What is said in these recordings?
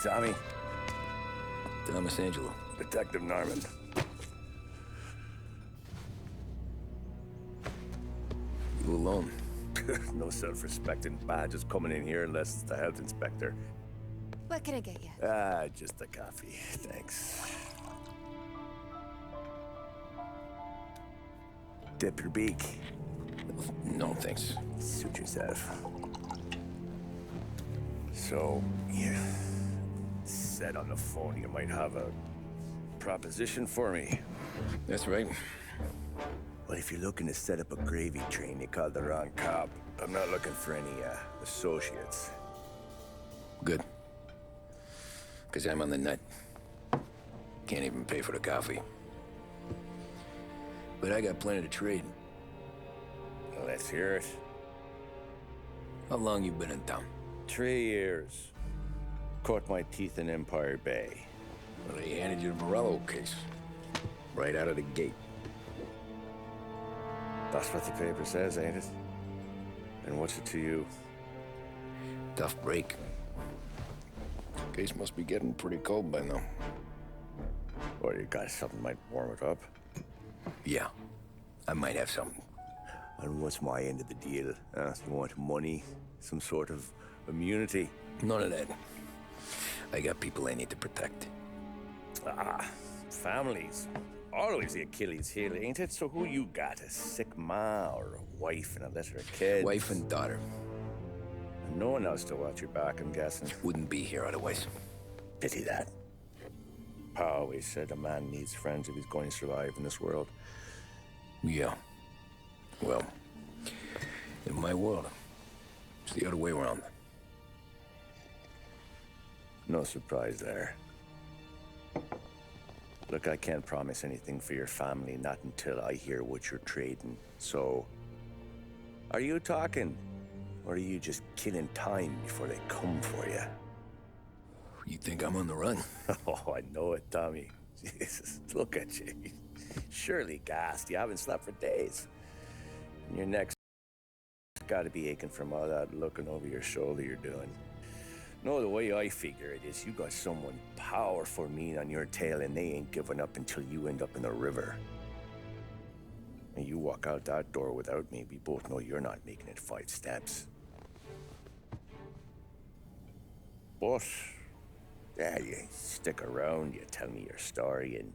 Tommy? Thomas Angelo. Detective Norman. You alone? No self-respecting badges coming in here unless it's the health inspector. What can I get you? Just a coffee, thanks. Dip your beak. No, thanks. Suit yourself. So, you said on the phone you might have a proposition for me. That's right. Well, if you're looking to set up a gravy train, you called the wrong cop. I'm not looking for any, associates. Good. Because I'm on the nut. Can't even pay for the coffee. But I got plenty to trade. Well, let's hear it. How long you been in town? 3 years. Caught my teeth in Empire Bay. Well, they handed you the Morello case. Right out of the gate. That's what the paper says, ain't it? And what's it to you? Tough break. Case must be getting pretty cold by now. Or you got something might warm it up? Yeah, I might have something. And what's my end of the deal? You want money? Some sort of immunity? None of that. I got people I need to protect. Families. Always the Achilles heel, ain't it? So who you got? A sick ma or a wife and a litter of kids? Wife and daughter. And no one else to watch your back, I'm guessing. Wouldn't be here otherwise. Pity that. Pa always said a man needs friends if he's going to survive in this world. Yeah. Well, in my world, it's the other way around. No surprise there. Look, I can't promise anything for your family, not until I hear what you're trading. So, are you talking? Or are you just killing time before they come for you? You think I'm on the run? Oh, I know it, Tommy. Jesus, look at you. Surely gassed. You haven't slept for days. And your neck's got to be aching from all that looking over your shoulder you're doing. No, the way I figure it is you got someone powerful mean on your tail and they ain't giving up until you end up in the river. And you walk out that door without me, we both know you're not making it 5 steps. But, yeah, you stick around, you tell me your story, and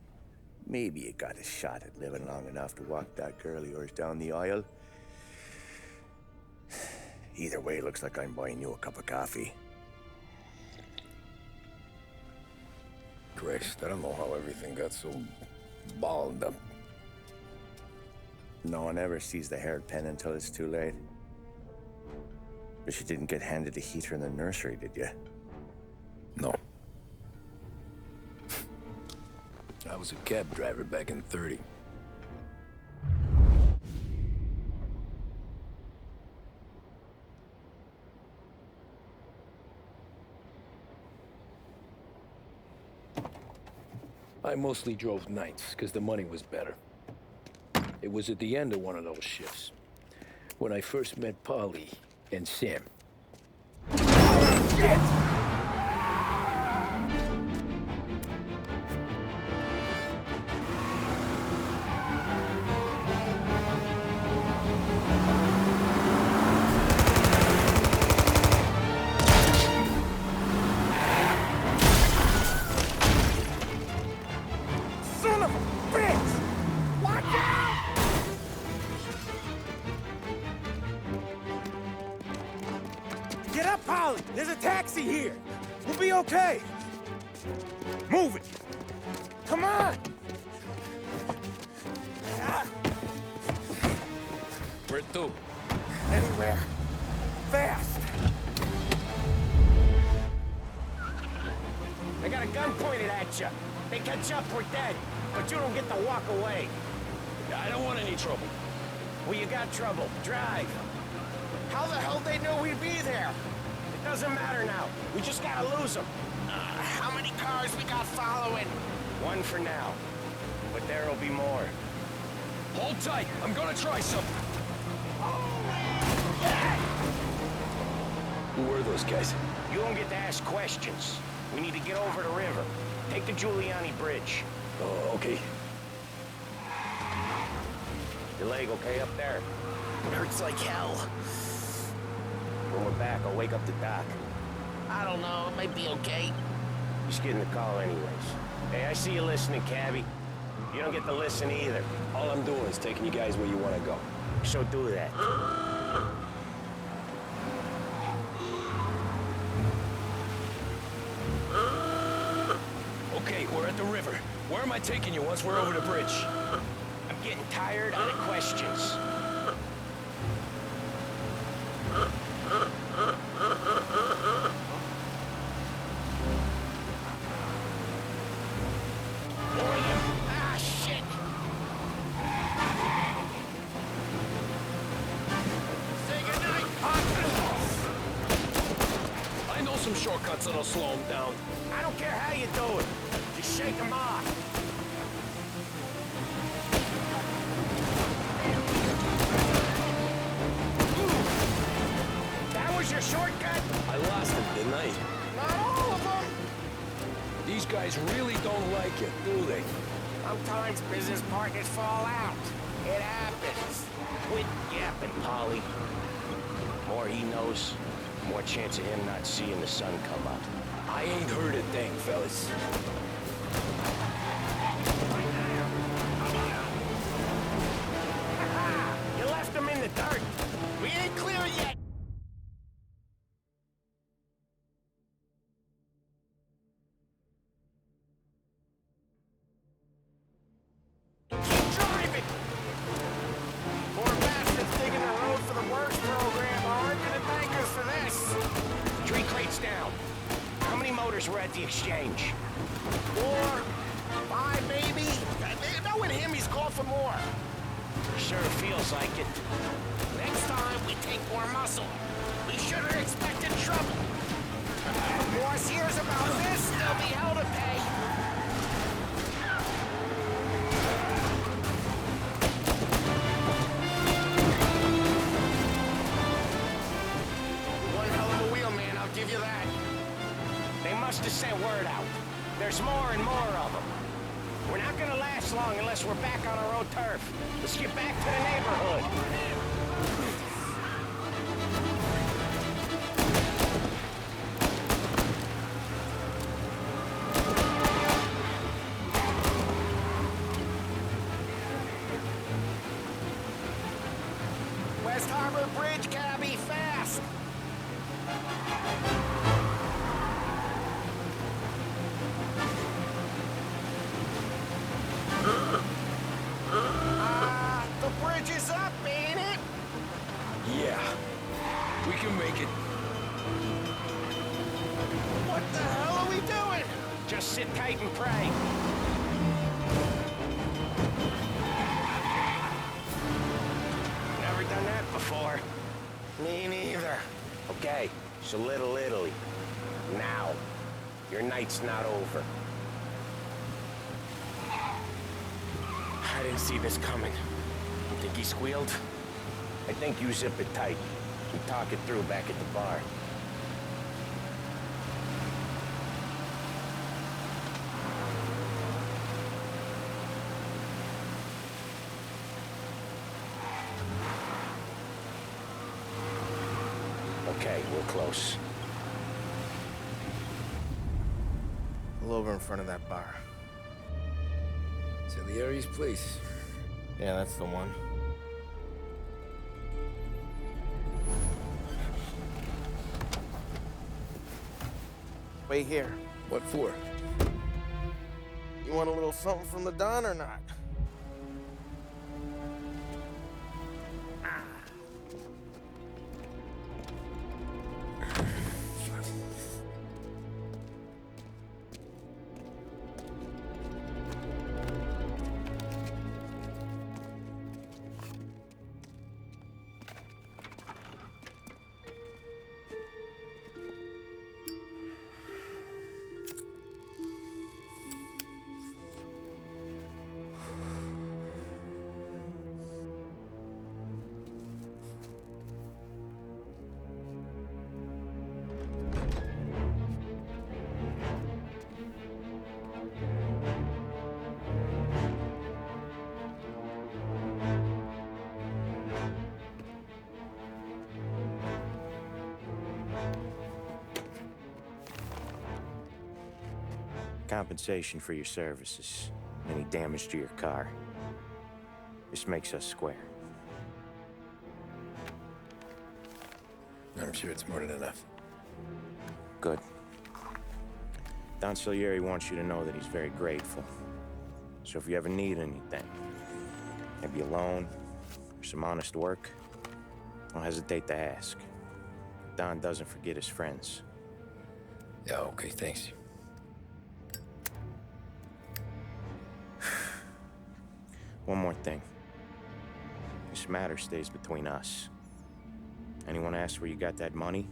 maybe you got a shot at living long enough to walk that girl of yours down the aisle. Either way, it looks like I'm buying you a cup of coffee. Christ, I don't know how everything got so balled up. No one ever sees the hairpin until it's too late. But you didn't get handed a heater in the nursery, did you? No. I was a cab driver back in '30. I mostly drove nights, because the money was better. It was at the end of one of those shifts, when I first met Polly and Sam. Shit! There's a taxi here. We'll be okay. Move it. Come on. Where to? Anywhere. Fast. They got a gun pointed at you. They catch up, we're dead. But you don't get to walk away. I don't want any trouble. Well, you got trouble. Drive. How the hell they know we'd be there? It doesn't matter now. We just gotta lose them. How many cars we got following? One for now. But there'll be more. Hold tight. I'm gonna try something. Yeah! Who were those guys? You don't get to ask questions. We need to get over the river. Take the Giuliani Bridge. Oh, okay. Your leg okay up there? It hurts like hell. When we're back, I'll wake up the doc. I don't know, it might be okay. Just getting the call anyways. Hey, I see you listening, cabbie. You don't get to listen either. All I'm doing is taking you guys where you want to go. So do that. Okay, we're at the river. Where am I taking you once we're over the bridge? I'm getting tired of the questions. Ah, shit! Say goodnight, I know some shortcuts that'll slow him down. I don't care how you do it. Just shake them off. That was your shortcut? I lost him, didn't I? Not all of them. These guys really don't like it, do they? Sometimes business partners fall out. It happens. Quit yapping, Polly. More he knows, more chance of him not seeing the sun come up. I ain't heard a thing, fellas. You left him in the dirt. we ain't clear yet! Keep driving! Poor bastards digging the road for the works program aren't gonna thank us for this. 3 crates down. How many motors were at the exchange? 4, 5 maybe? Knowing him, he's called for more. Sure feels like it. Next time, we take more muscle. We should have expected trouble. Boss hears about this, there'll be hell to pay. One hell of a wheelman, I'll give you that. They must have sent word out. There's more and more of them. We're not gonna last long unless we're back on our own turf. Let's get back to the neighborhood. West Harbor Bridge, cabbie, fast! The bridge is up, ain't it? Yeah. We can make it. What the hell are we doing? Just sit tight and pray. Never done that before. Me neither. Okay, so Little Italy. Now, your night's not over. I didn't see this coming. You think he squealed? I think you zip it tight and talk it through back at the bar. Okay, we're close. Pull over in front of that bar. Salieri's place. Yeah, that's the one. Wait here. What for? You want a little something from the Don or not? compensation for your services, any damage to your car. This makes us square. I'm sure it's more than enough. Good. Don Salieri wants you to know that he's very grateful. So if you ever need anything, maybe a loan or some honest work, don't hesitate to ask. Don doesn't forget his friends. Yeah, okay, thanks. One more thing. This matter stays between us. Anyone asks where you got that money,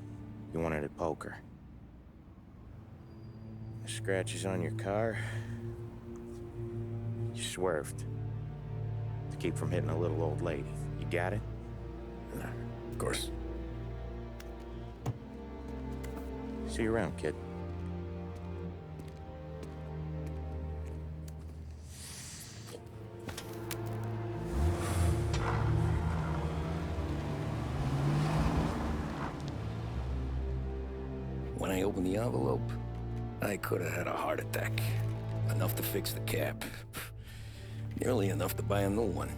you won it at poker. The scratches on your car, you swerved to keep from hitting a little old lady. You got it? Of course. See you around, kid. When I opened the envelope, I could have had a heart attack. Enough to fix the cap. Nearly enough to buy a new one.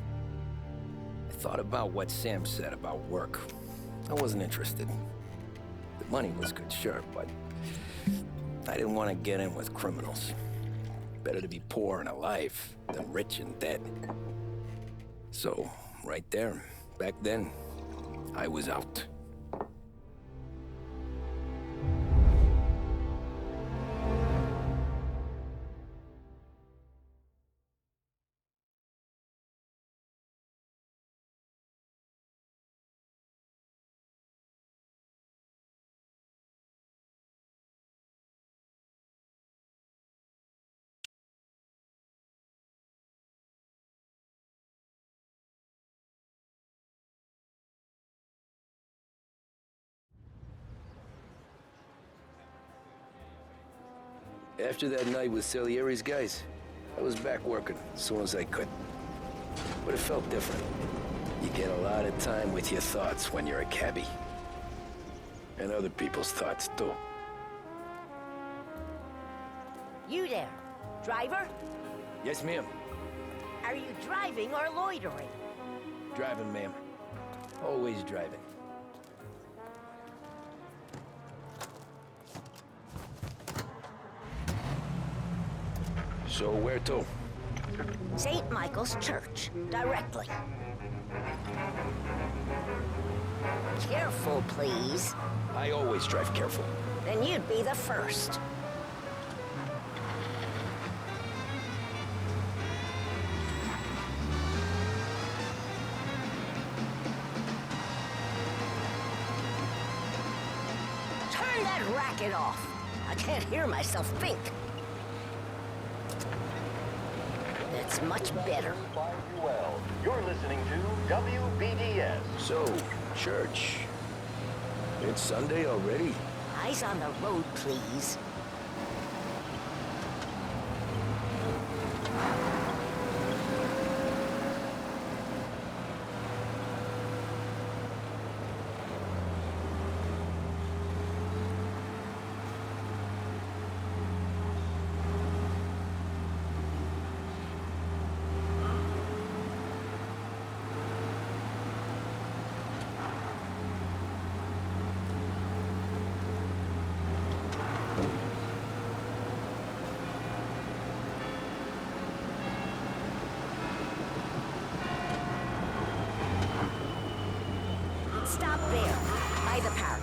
I thought about what Sam said about work. I wasn't interested. The money was good, sure, but I didn't want to get in with criminals. Better to be poor and alive than rich and dead. So, right there, back then, I was out. After that night with Salieri's guys, I was back working as soon as I could. But it felt different. You get a lot of time with your thoughts when you're a cabbie. And other people's thoughts, too. You there, driver? Yes, ma'am. Are you driving or loitering? Driving, ma'am. Always driving. So where to? St. Michael's Church, directly. Careful, please. I always drive careful. Then you'd be the first. Turn that racket off. I can't hear myself think. That's much better. Well, you're listening to WBDS. So, church. It's Sunday already? Eyes on the road, please. Stop there, by the park.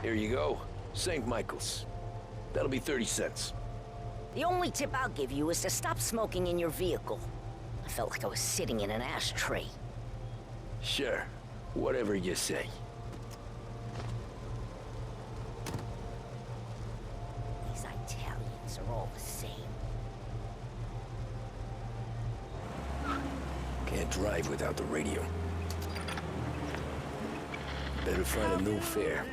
Here you go. St. Michael's. That'll be 30 cents. The only tip I'll give you is to stop smoking in your vehicle. I felt like I was sitting in an ashtray. Sure. Whatever you say. These Italians are all the same. Can't drive without the radio. Better find a new fare.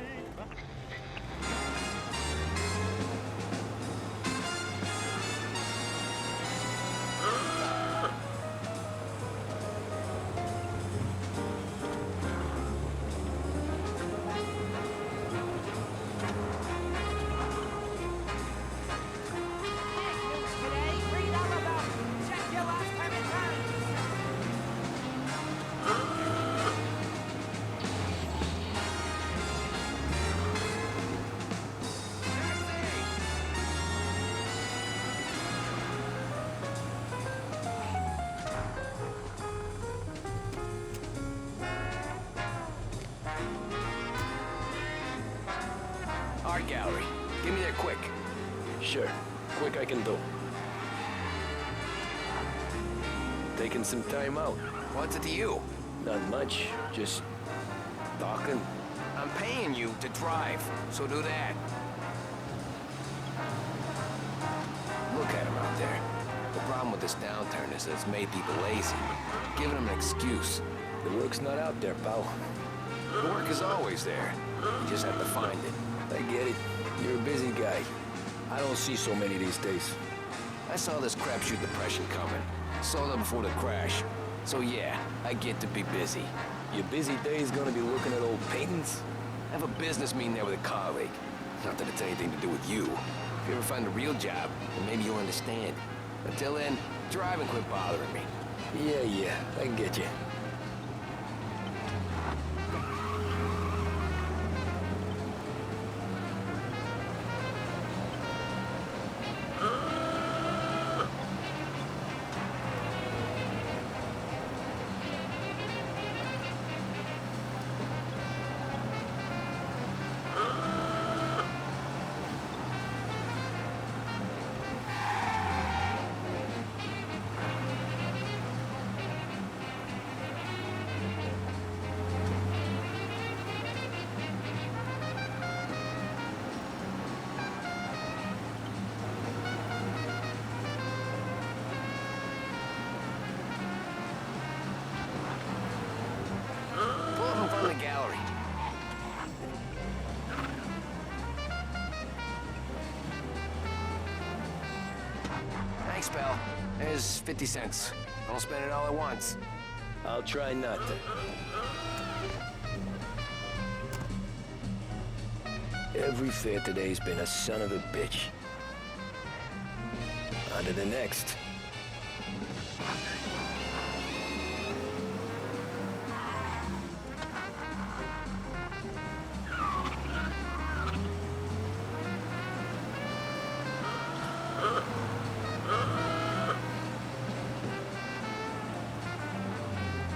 art gallery. Get me there quick. Sure. Quick I can do. Taking some time out. What's it to you? Not much. Just talking. I'm paying you to drive, so do that. Look at him out there. The problem with this downturn is that it's made people lazy. Giving them an excuse. The work's not out there, pal. The work is always there. You just have to find it. I get it. You're a busy guy. I don't see so many these days. I saw this crapshoot depression coming. Saw that before the crash. So yeah, I get to be busy. Your busy day is gonna be looking at old paintings? I have a business meeting there with a colleague. Not that it's anything to do with you. If you ever find a real job, then maybe you'll understand. Until then, drive and quit bothering me. Yeah, I get you. From the gallery. Thanks, pal. There's 50 cents. Don't spend it all at once. I'll try not to. Every fare today's been a son of a bitch. On to the next.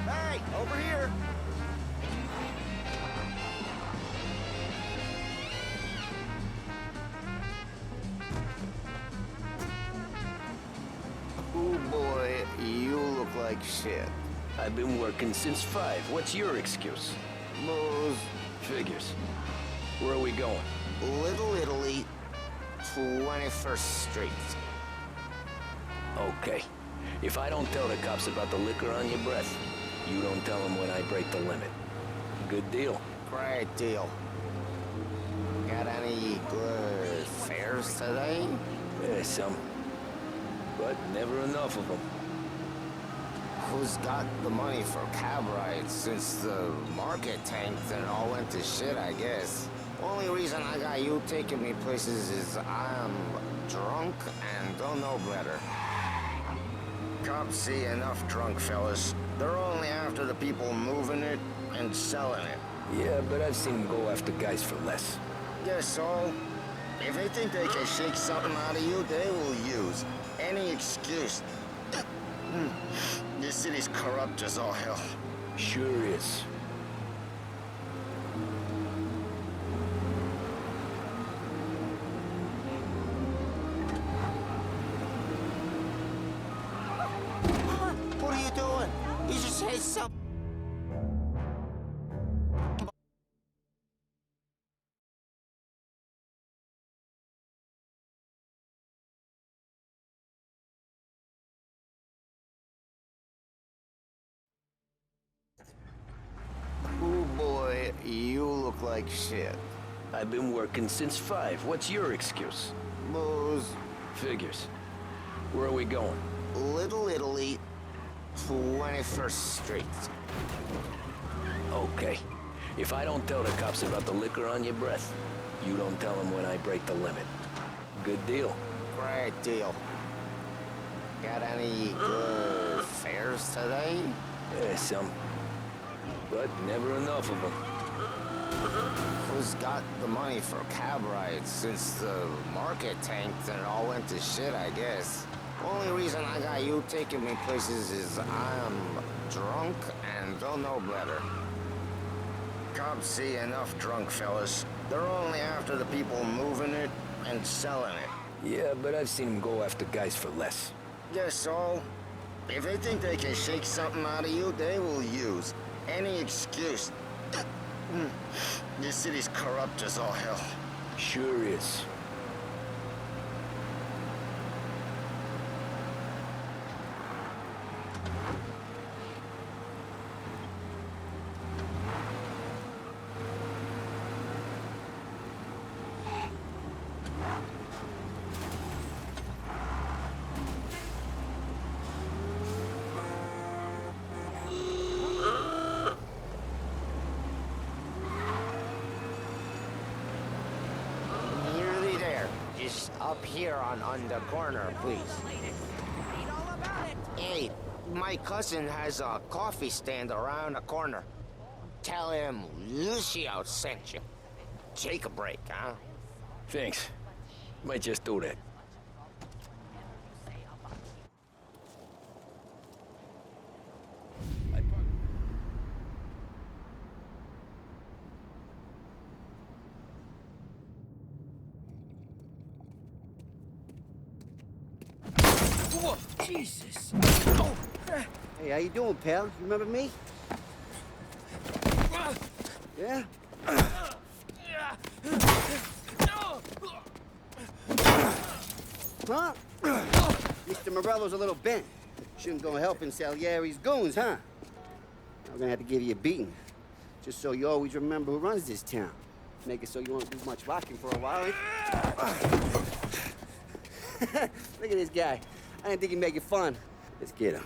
Hey, over here! Oh boy, you look like shit. I've been working since 5. What's your excuse? Booze. Figures. Where are we going? Little Italy, 21st Street. Okay. If I don't tell the cops about the liquor on your breath, you don't tell them when I break the limit. Good deal. Great deal. Got any good fares today? Yeah, some. But never enough of them. Who's got the money for cab rides since the market tanked and all went to shit, I guess? Only reason I got you taking me places is I'm drunk and don't know better. Cops see enough drunk fellas. They're only after the people moving it and selling it. Yeah, but I've seen them go after guys for less. Guess so. If they think they can shake something out of you, they will use any excuse. This city's corrupt as all hell. Sure is. What are you doing? You should say something. Oh boy, you look like shit. I've been working since 5. What's your excuse? Booze. Figures. Where are we going? Little Italy, 21st Street. Okay. If I don't tell the cops about the liquor on your breath, you don't tell them when I break the limit. Good deal. Great deal. Got any good fares today? Yeah, some. But never enough of them. Who's got the money for cab rides since the market tanked and all went to shit, I guess? Only reason I got you taking me places is I'm drunk and don't know better. Cops see enough drunk fellas. They're only after the people moving it and selling it. Yeah, but I've seen them go after guys for less. Guess so. If they think they can shake something out of you, they will use any excuse. This city's corrupt as all hell. Sure is. Nearly there. Just up here on the corner, please. Hey, my cousin has a coffee stand around the corner. Tell him Lucio sent you. Take a break, huh? Thanks. Might just do that. Whoa, Jesus! Oh. Hey, how you doing, pal? You remember me? Yeah? Huh? Mr. Morello's a little bent. Shouldn't go helping Salieri's goons, huh? I'm gonna have to give you a beating. Just so you always remember who runs this town. Make it so you won't do much rocking for a while. Look at this guy. I didn't think he'd make it fun. Let's get him.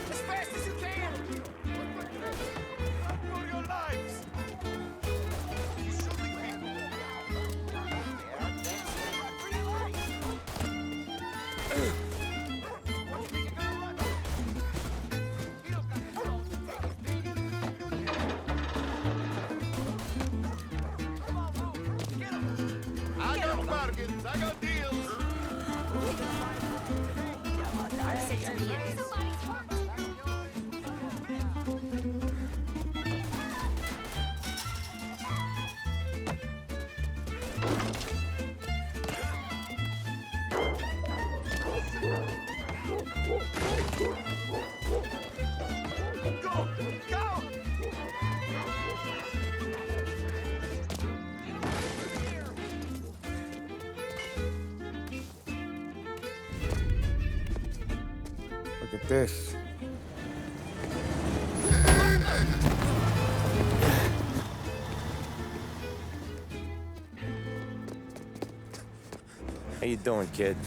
As fast as you can! For your lives! I got bargains, I got deals. Go! Go! Look at this. How you doing, kid?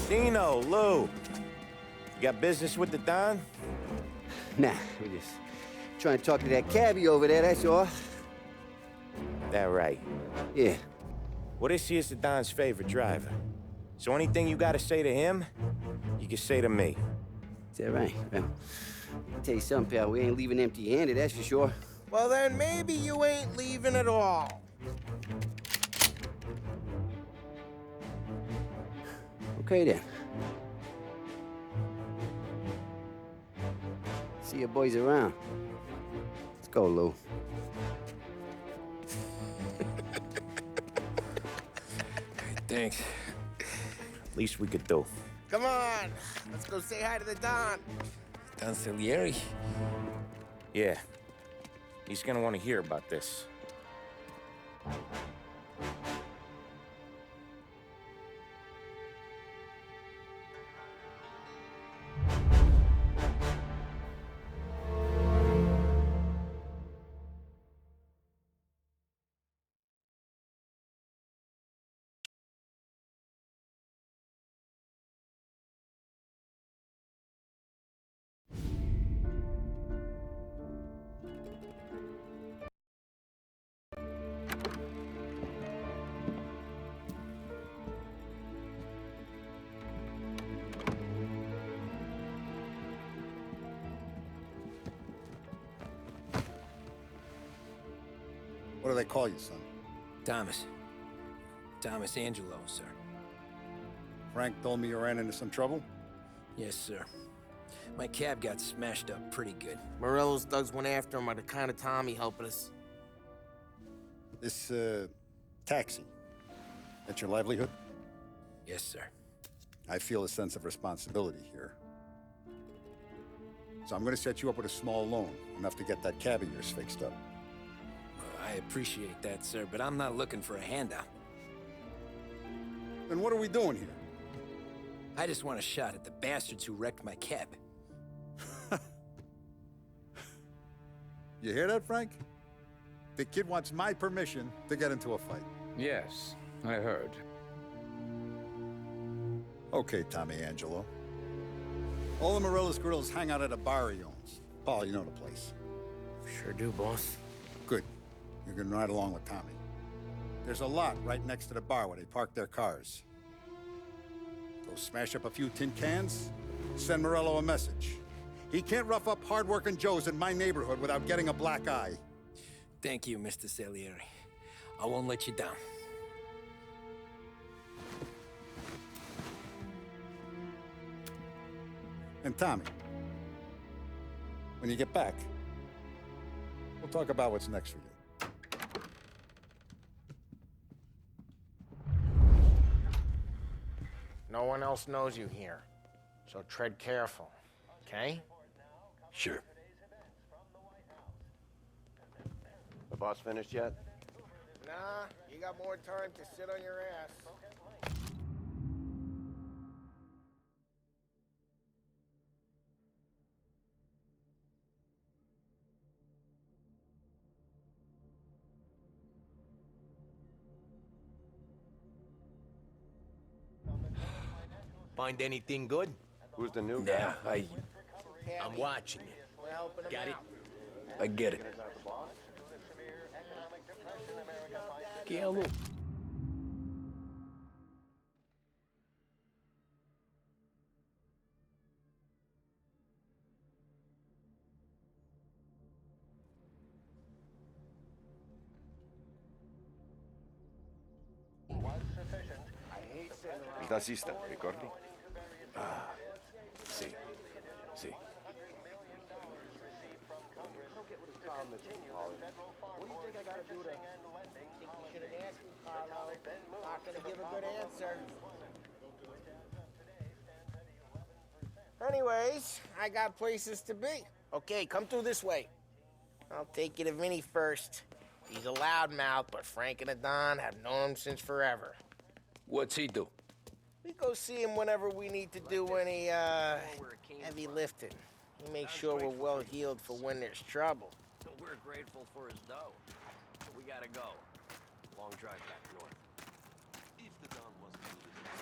Dino, Lou. You got business with the Don? Nah, we just trying to talk to that cabbie over there, that's all. That right. Yeah. Well, this here's the Don's favorite driver. So anything you gotta say to him, you can say to me. Is that right? Well, I'll tell you something, pal. We ain't leaving empty-handed, that's for sure. Well, then maybe you ain't leaving at all. Okay, then. See your boys around. Let's go, Lou. Thanks. Least we could do. Come on, let's go say hi to the Don. Don Salieri? Yeah. He's gonna want to hear about this. What do they call you, son? Thomas. Thomas Angelo, sir. Frank told me you ran into some trouble? Yes, sir. My cab got smashed up pretty good. Morello's thugs went after him on account of Tommy helping us. This, taxi, that's your livelihood? Yes, sir. I feel a sense of responsibility here. So I'm gonna set you up with a small loan, enough to get that cab of yours fixed up. I appreciate that, sir, but I'm not looking for a handout. Then what are we doing here? I just want a shot at the bastards who wrecked my cab. You hear that, Frank? The kid wants my permission to get into a fight. Yes, I heard. Okay, Tommy Angelo. All the Morello's grills hang out at a bar he owns. Paul, you know the place. Sure do, boss. Good. You can ride along with Tommy. There's a lot right next to the bar where they park their cars. Go smash up a few tin cans, send Morello a message. He can't rough up hard-working Joes in my neighborhood without getting a black eye. Thank you, Mr. Salieri. I won't let you down. And Tommy, when you get back, we'll talk about what's next for you. No one else knows you here, so tread careful, okay? Sure. The boss finished yet? Nah, you got more time to sit on your ass. Find anything good? Who's the new guy? Yeah, I'm watching you. We're helping him Got it? out. I get it. Gelo. Il tassista, ricordi? Ah, sì, sì. What do you think I gotta do to... Think you should have asked me, Carlo. Not gonna give a good answer. Anyways, I got places to be. Okay, come through this way. I'll take you to Vinny first. He's a loudmouth, but Frank and the Don have known him since forever. What's he do? We go see him whenever we need to do any, heavy lifting. He makes sure we're well healed for when there's trouble. We're grateful for his dough. But we gotta go. Long drive back north. If the Don wants to do this,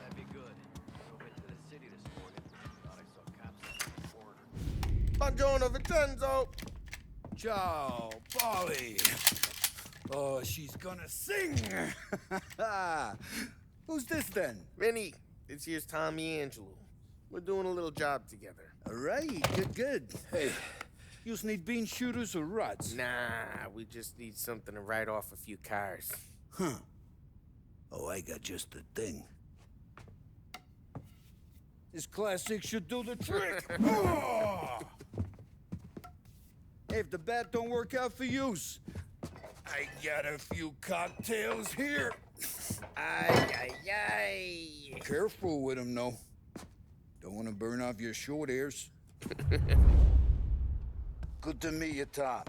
that'd be good. I went to the city this morning. Thought I saw cops at the corner. Buongiorno, Vincenzo! Ciao, Polly. Oh, she's gonna sing. Who's this then? Vinny, this here's Tommy Angelo. We're doing a little job together. All right, good. Hey, you need bean shooters or rods? Nah, we just need something to write off a few cars. Huh. Oh, I got just the thing. This classic should do the trick. Oh! Hey, if the bat don't work out for use, I got a few cocktails here. Ay. Careful with them, though. Don't want to burn off your short hairs. Good to meet you, Tom.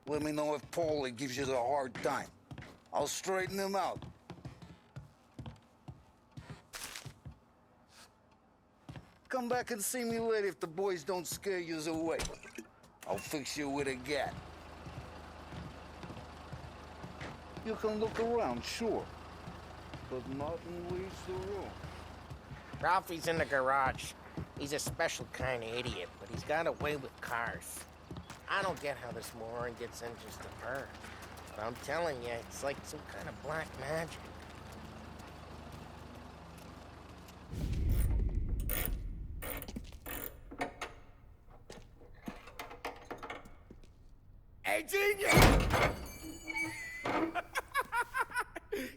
Let me know if Paulie gives you the hard time. I'll straighten him out. Come back and see me later if the boys don't scare you away. I'll fix you with a gat. You can look around, sure. But nothing leaves the room. Ralphie's in the garage. He's a special kind of idiot, but he's got a way with cars. I don't get how this moron gets in just a bird. But I'm telling you, it's like some kind of black magic. Hey, genius!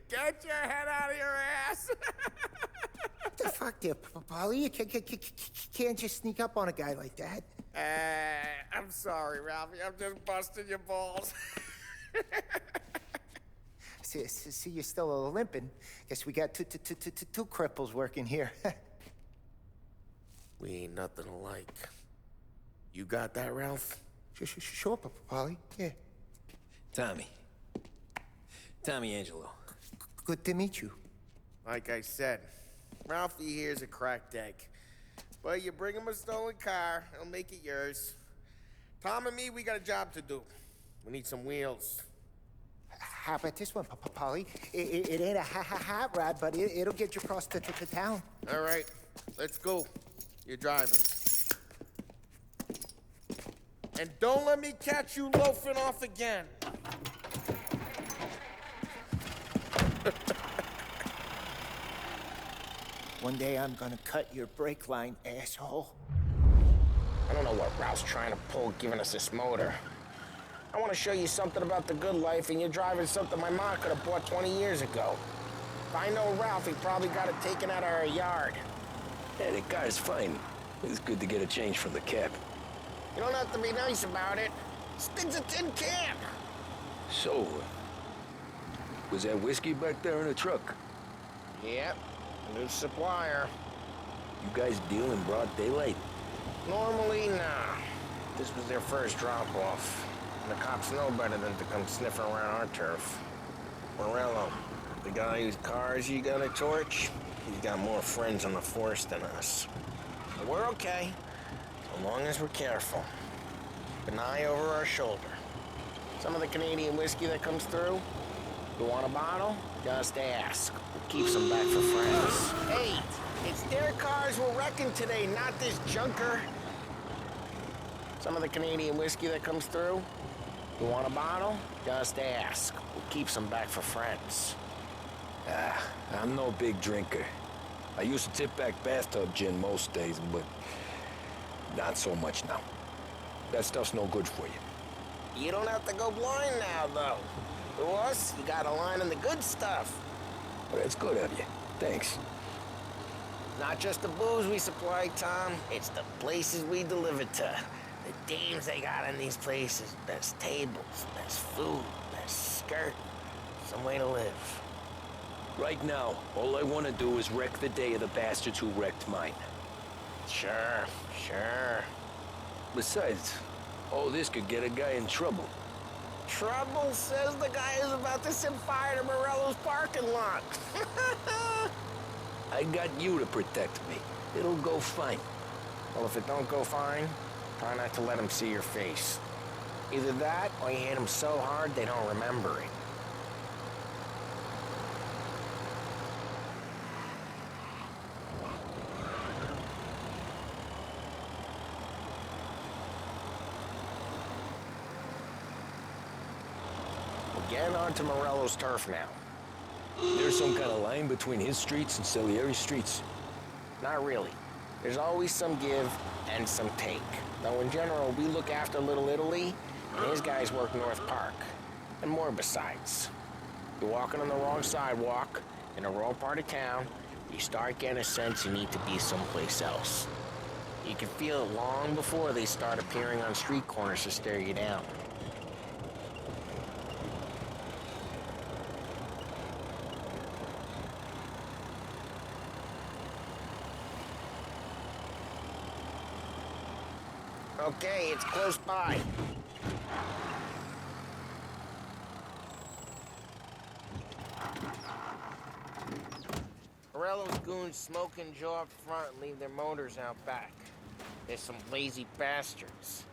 Gotcha! your head out of your ass. What the fuck there, Polly? You can't just sneak up on a guy like that. I'm sorry, Ralphie. I'm just busting your balls. See, you're still limping. Guess we got two cripples working here. We ain't nothing alike. You got that, Ralph? Sure, Polly. Yeah. Tommy. Tommy Angelo. Good to meet you. Like I said, Ralphie here's a cracked egg. But you bring him a stolen car, he'll make it yours. Tom and me, we got a job to do. We need some wheels. How about this one, Polly? It ain't a hot rod, but it'll get you across to town. All right, let's go. You're driving. And don't let me catch you loafing off again. One day I'm gonna cut your brake line, asshole. I don't know what Ralph's trying to pull giving us this motor. I want to show you something about the good life, and you're driving something my mom could have bought 20 years ago. If I know Ralph, he probably got it taken out of our yard. Yeah, the car's fine. It's good to get a change from the cab. You don't have to be nice about it. This thing's a tin can. So, was that whiskey back there in the truck? Yeah, a new supplier. You guys deal in broad daylight? Normally, nah. This was their first drop-off. And the cops know better than to come sniffing around our turf. Morello, the guy whose cars you got a torch, he's got more friends on the force than us. But we're okay, so long as we're careful. Keep an eye over our shoulder. Some of the Canadian whiskey that comes through, you want a bottle? Just ask. We'll keep some back for friends. Hey, it's their cars we're wrecking today, not this junker. Some of the Canadian whiskey that comes through, you want a bottle? Just ask. We'll keep some back for friends. I'm no big drinker. I used to tip back bathtub gin most days, but not so much now. That stuff's no good for you. You don't have to go blind now, though. To us, you got a line in the good stuff. Well, that's good of you. Thanks. Not just the booze we supply, Tom. It's the places we deliver to. The dames they got in these places. Best tables, best food, best skirt. Some way to live. Right now, all I want to do is wreck the day of the bastards who wrecked mine. Sure. Besides, all this could get a guy in trouble. Trouble says the guy is about to set fire to Morello's parking lot. I got you to protect me. It'll go fine. Well, if it don't go fine, try not to let them see your face. Either that, or you hit them so hard they don't remember it. We're getting onto Morello's turf now. There's some kind of line between his streets and Salieri's streets? Not really. There's always some give and some take. Though in general, we look after Little Italy, and his guys work North Park. And more besides. You're walking on the wrong sidewalk, in the wrong part of town, you start getting a sense you need to be someplace else. You can feel it long before they start appearing on street corners to stare you down. Okay, it's close by. Morello's goons smoke and jaw up front and leave their motors out back. There's some lazy bastards.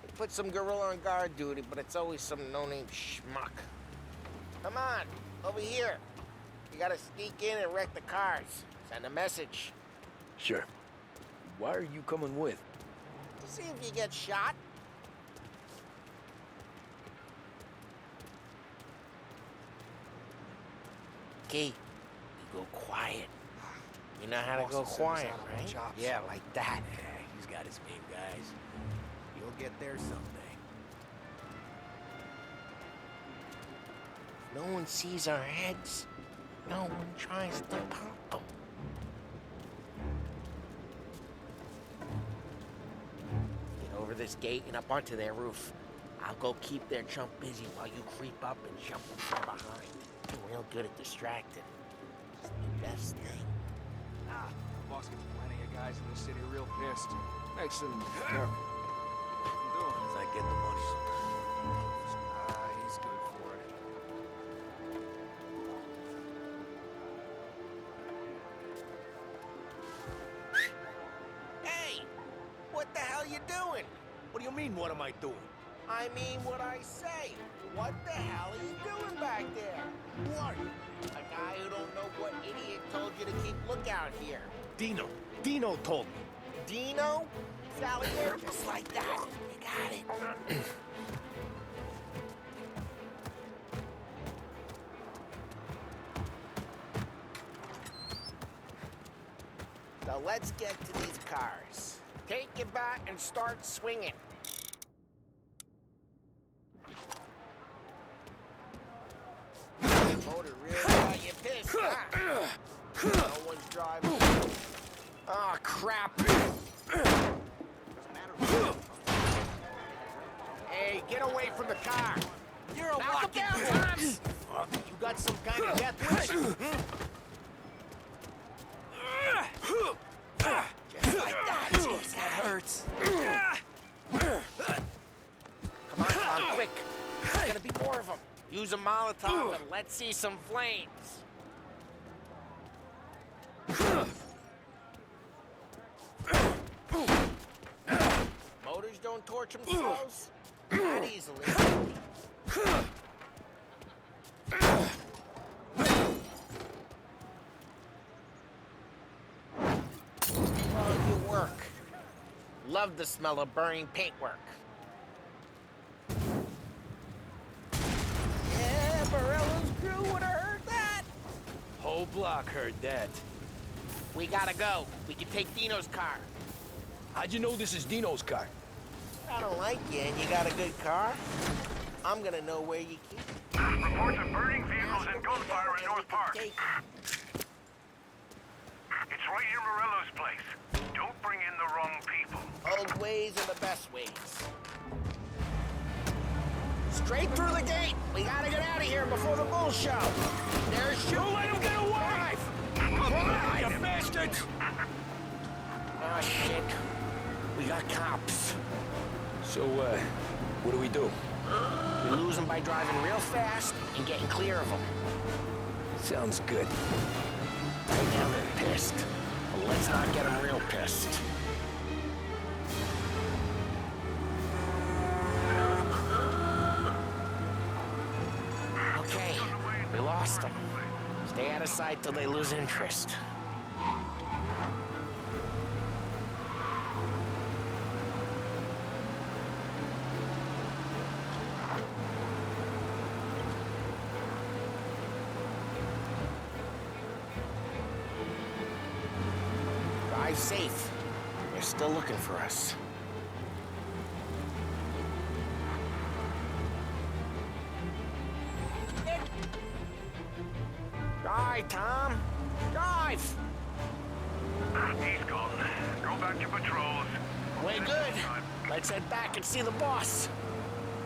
They put some gorilla on guard duty, but it's always some no-name schmuck. Come on, over here. You gotta sneak in and wreck the cars. Send a message. Sure. Why are you coming with? To see if you get shot. Okay, you go quiet. You know how to go quiet, right? Yeah, like that. Yeah, he's got his game, guys. You'll get there someday. If no one sees our heads, No one tries to pop them. Get over this gate and up onto their roof. I'll go keep their chump busy while you creep up and jump from behind. I'm real good at distracting. It's the best thing. Ah, boss gets plenty of guys in the city real pissed. Makes them nervous. As I get the money. Ah, he's good for it. Hey! What the hell you doing? What do you mean, what am I doing? I mean what I say. What the hell are you doing back there? What? A guy who don't know what idiot told you to keep lookout here. Dino. Dino told me. Dino? Salier, just like that. You got it. So let's get to these cars. Take your bat and start swinging. Motor really got you pissed, huh? No one's driving. Oh, crap. Hey, get away from the car. You're a walking corpse. You got some kind of death wish? Just like that. Jeez, that hurts. Come on, quick. There's gonna be more of them. Use a Molotov and let's see some flames. Motors don't torch themselves that easily. Oh, you work. Love the smell of burning paintwork. Yeah, Morello's crew would have heard that. Whole block heard that. We gotta go. We can take Dino's car. How'd you know this is Dino's car? I don't like you and you got a good car. I'm gonna know where you keep it. Reports of burning vehicles and gunfire in North Park. It's right near Morello's place. Don't bring in the wrong people. Old ways are the best ways. Straight through the gate. We gotta get out of here before the bull show. There's shooting. Don't let him get away! Come on, you bastards! Oh, shit. We got cops. So, what do we do? We lose them by driving real fast and getting clear of them. Sounds good. Right now they're pissed. But let's not get them real pissed. Okay, we lost them. Stay out of sight till they lose interest. Drive safe. They're still looking for us. Drive, Tom. Drive. He's gone. Go back to patrols. Way good. Let's head back and see the boss.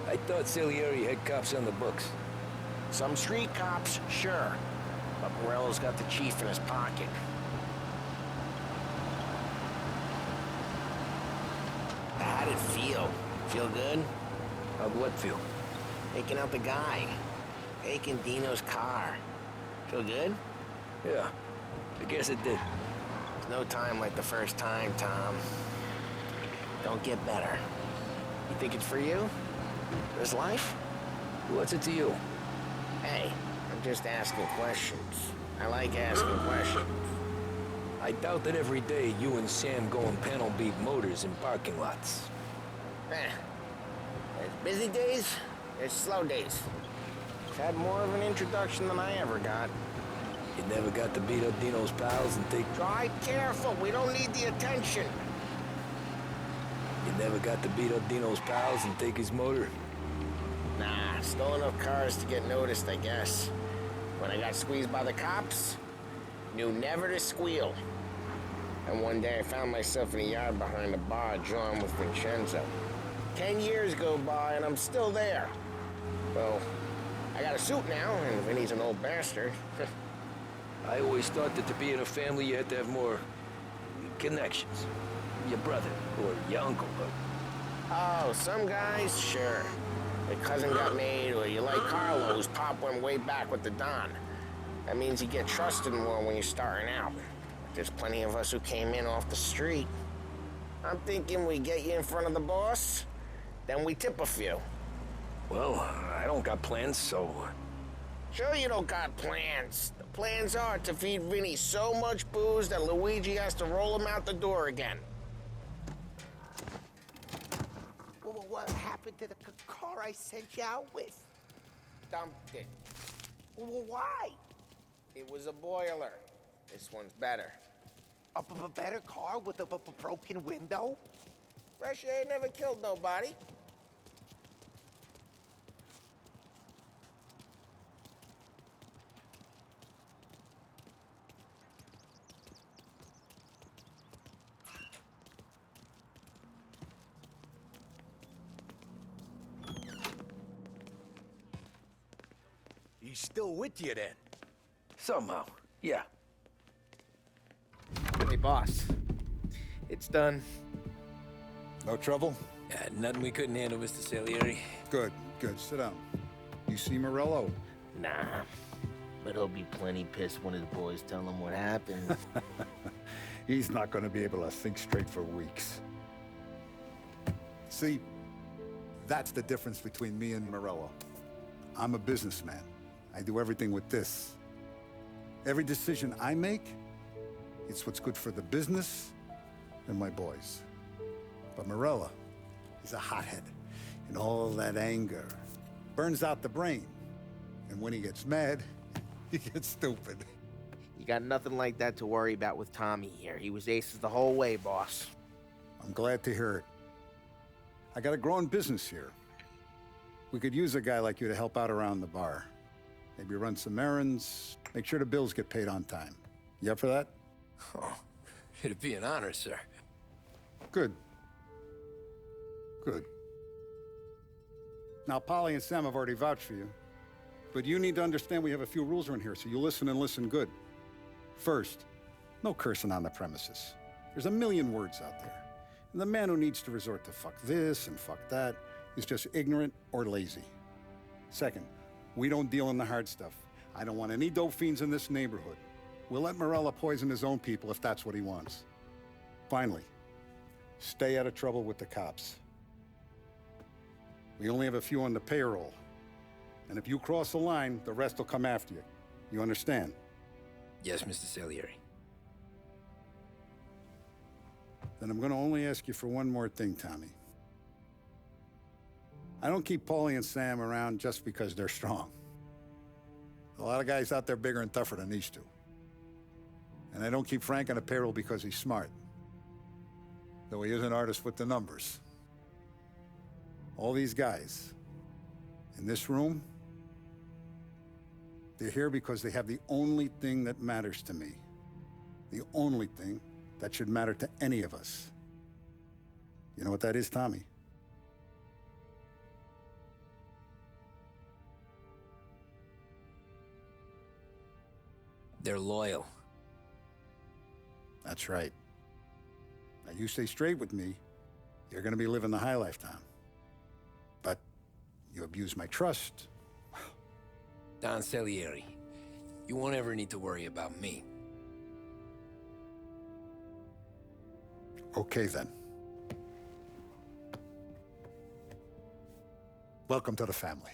I thought Salieri had cops on the books. Some street cops, sure. But Morello's got the chief in his pocket. How'd it feel? Feel good? How'd what feel? Taking out the guy. Taking Dino's car. Feel good? Yeah, I guess it did. There's no time like the first time, Tom. Don't get better. You think it's for you? This life? What's it to you? Hey, I'm just asking questions. I like asking questions. I doubt that every day you and Sam go and panel beat motors in parking lots. There's busy days, there's slow days. I've had more of an introduction than I ever got. You never got to beat up Dino's pals and take... Drive careful, we don't need the attention. You never got to beat up Dino's pals and take his motor? Nah, stole enough cars to get noticed, I guess. When I got squeezed by the cops, knew never to squeal. And one day I found myself in a yard behind the bar, drawing with Vincenzo. 10 years go by and I'm still there. Well, I got a suit now, and Vinny's an old bastard. I always thought that to be in a family you had to have more connections. Your brother or your uncle. Oh, some guys, sure. Your cousin got made, or you like Carlos, pop went way back with the Don. That means you get trusted more when you're starting out. There's plenty of us who came in off the street. I'm thinking we get you in front of the boss, then we tip a few. Well, I don't got plans, so... Sure you don't got plans. The plans are to feed Vinny so much booze that Luigi has to roll him out the door again. Well, what happened to the car I sent you out with? Dumped it. Well, why? It was a boiler. This one's better. A better car with a broken window? Fresh air never killed nobody. He's still with you then? Somehow, yeah. Hey, boss. It's done. No trouble? Yeah, nothing we couldn't handle, Mr. Salieri. Good, good. Sit down. You see Morello? Nah. But he'll be plenty pissed when his boys tell him what happened. He's not going to be able to think straight for weeks. See, that's the difference between me and Morello. I'm a businessman. I do everything with this. Every decision I make, it's what's good for the business and my boys. But Morello, he's a hothead. And all that anger burns out the brain. And when he gets mad, he gets stupid. You got nothing like that to worry about with Tommy here. He was aces the whole way, boss. I'm glad to hear it. I got a growing business here. We could use a guy like you to help out around the bar. Maybe run some errands, make sure the bills get paid on time. You up for that? Oh, it'd be an honor, sir. Good. Good. Now, Polly and Sam have already vouched for you. But you need to understand we have a few rules around here, so you listen and listen good. First, no cursing on the premises. There's a million words out there. And the man who needs to resort to fuck this and fuck that is just ignorant or lazy. Second, we don't deal in the hard stuff. I don't want any dope fiends in this neighborhood. We'll let Morella poison his own people if that's what he wants. Finally, stay out of trouble with the cops. We only have a few on the payroll. And if you cross the line, the rest will come after you. You understand? Yes, Mr. Salieri. Then I'm going to only ask you for one more thing, Tommy. I don't keep Paulie and Sam around just because they're strong. A lot of guys out there bigger and tougher than these two. And I don't keep Frank on the payroll because he's smart. Though he is an artist with the numbers. All these guys in this room, they're here because they have the only thing that matters to me. The only thing that should matter to any of us. You know what that is, Tommy? They're loyal. That's right. Now, you stay straight with me, you're gonna be living the high life, Tom. But you abuse my trust. Don Salieri, you won't ever need to worry about me. Okay, then. Welcome to the family.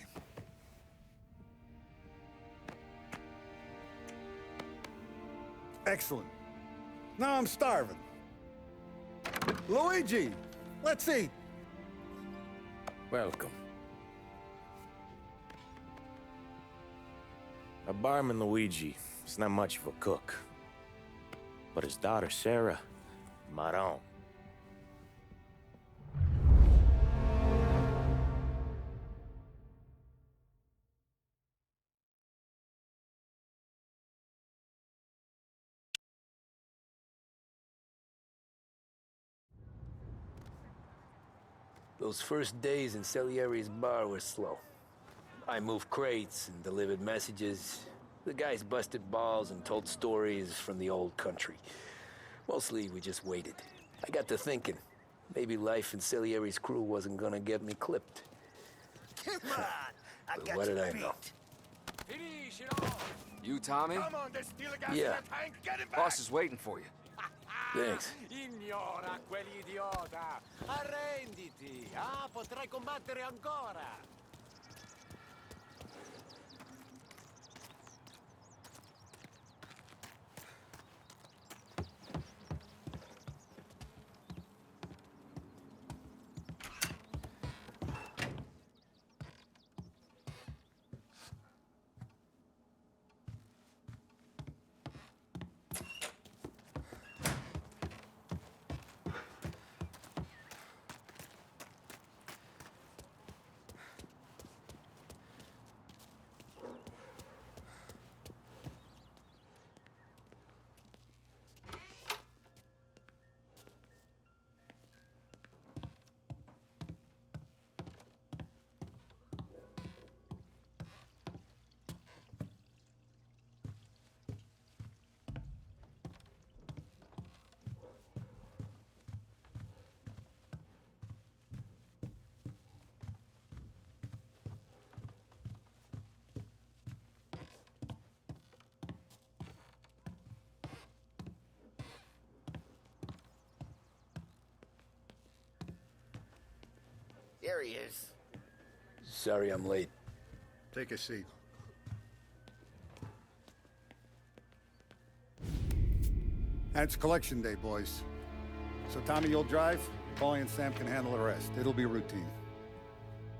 Excellent. Now I'm starving. Luigi, let's eat. Welcome. Our barman Luigi is not much of a cook. But his daughter Sarah, Maron. Those first days in Salieri's bar were slow. I moved crates and delivered messages. The guys busted balls and told stories from the old country. Mostly, we just waited. I got to thinking, maybe life in Salieri's crew wasn't gonna get me clipped. Come on, I got What did you I beat. know? Finish it all! You, Tommy? Come on, there's still a gas Yeah. in the tank. Get it back. Boss is waiting for you. Thanks. Ignora quell'idiota! Arrenditi! Ah, potrai combattere ancora! There he is. Sorry I'm late. Take a seat. And it's collection day, boys. So Tommy, you'll drive. Paulie and Sam can handle the rest. It'll be routine.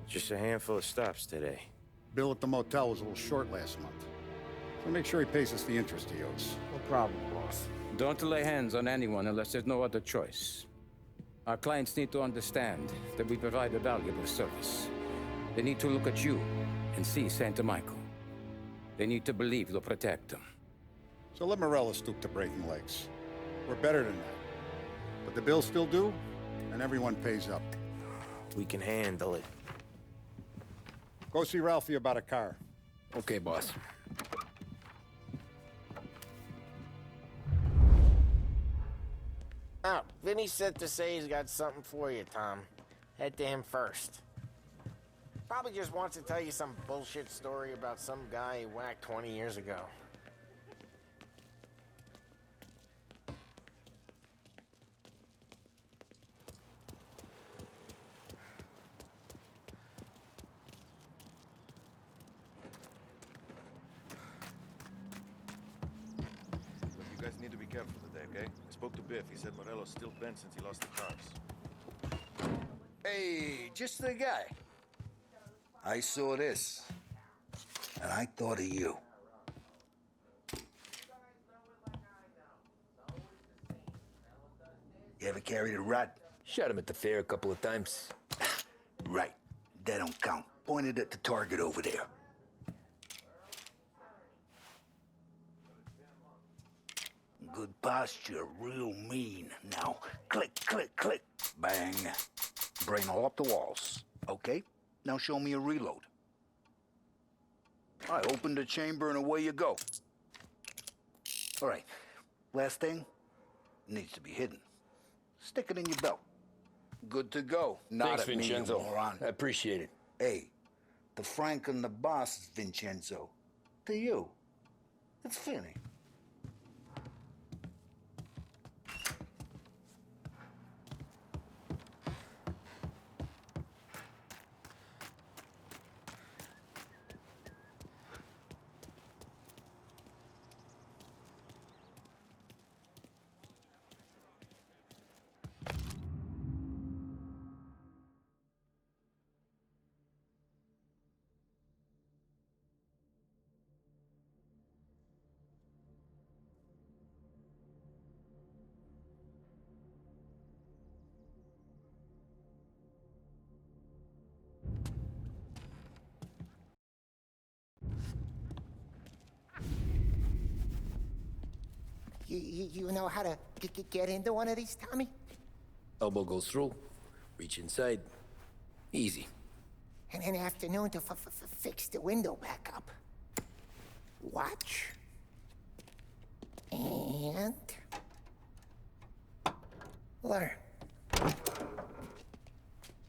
Just a handful of stops today. Bill at the motel was a little short last month. So make sure he pays us the interest he owes. No problem, boss. Don't lay hands on anyone unless there's no other choice. Our clients need to understand that we provide a valuable service. They need to look at you and see Santa Michael. They need to believe you'll protect them. So let Morella stoop to breaking legs. We're better than that. But the bill's still due, and everyone pays up. We can handle it. Go see Ralphie about a car. Okay, boss. Oh, Vinny sent to say he's got something for you, Tom. Head to him first. Probably just wants to tell you some bullshit story about some guy he whacked 20 years ago. You guys need to be careful today, okay? I spoke to Biff. He said Morello's still bent since he lost the cars. Hey, just the guy. I saw this, and I thought of you. You ever carried a rod? Shot him at the fair a couple of times. Right. That don't count. Pointed at the target over there. Good posture, real mean. Now, click, click, click. Bang. Brain all up the walls. Okay, now show me a reload. I open the chamber and away you go. All right, last thing, needs to be hidden. Stick it in your belt. Good to go. Not Thanks, at me, you Vincenzo. moron. I appreciate it. Hey, the Frank and the boss is Vincenzo. To you, it's Finny. You know how to get into one of these, Tommy? Elbow goes through. Reach inside. Easy. And an afternoon to fix the window back up. Watch. And... learn.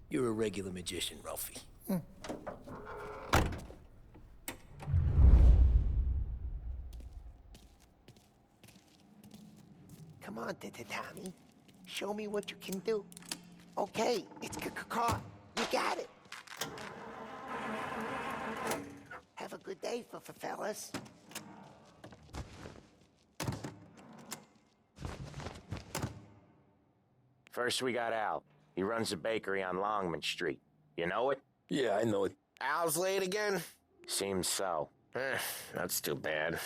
You're a regular magician, Ralphie. Come on, Tommy. Show me what you can do. Okay, it's caught. You got it. Have a good day, fellas. First, we got Al. He runs a bakery on Longman Street. You know it? Yeah, I know it. Al's late again? Seems so. That's too bad.